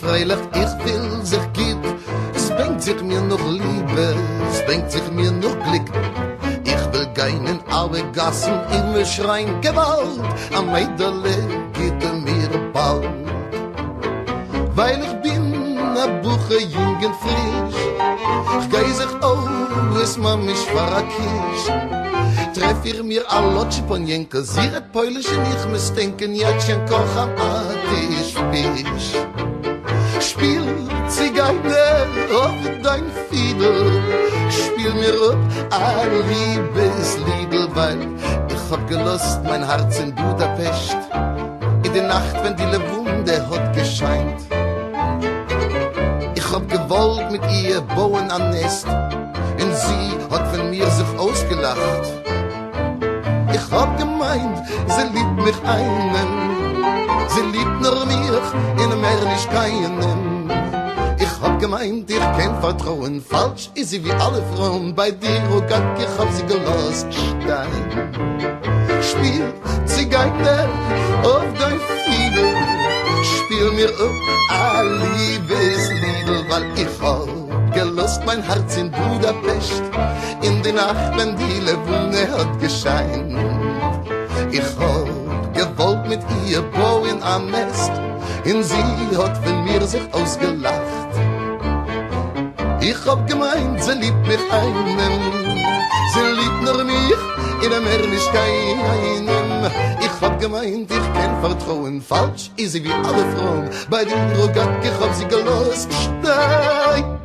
freilich, ich will sich gibt. Es bringt sich mir noch Liebe, es bringt sich mir noch Glück. Ich will gehen in alle Gassen, immer schreien Gewalt. Am Mädele geht mir bald. Weil ich bin a Buche jung und frisch. Ich geh sich aus, man mich verrakisch. Treff ich mir a Lotsch von Jenke, sie red Polish und ich muss denken, Jätchen koch am Tisch, Fisch. Spiel Zigeine auf dein Fiedel, spiel mir up a Liebesliedel, weil ich hab gelust mein Herz in Budapest, in der Nacht, wenn die Lewunde hat gescheint. Ich hab gewollt mit ihr bauen an Nest, und sie hat von mir sich ausgelacht. Ich hab gemeint, sie liebt mich einen, sie liebt nur mich, in mehr nicht keinen. Ich hab gemeint, ich kann vertrauen, falsch ist sie wie alle Frauen. Bei dir, oh Gott, ich hab sie gelost, Stein. Spiel Zigeine auf dein Fiedel, spiel mir up a Liebesliedel, weil ich hab gelost mein Herz in Budapest, in die Nacht, wenn die Lewune hat gescheint. Ich hab gewollt mit ihr bauen am Nest, und sie hat von mir sich ausgelacht. Ich hab gemeint, sie liebt mich einen, sie liebt nur mich, in der Meer nicht keinen. Ich hab gemeint, ich kann vertrauen, falsch ist sie wie alle Frauen. Bei dir, oh Gott, ich hab sie gelost, Stein.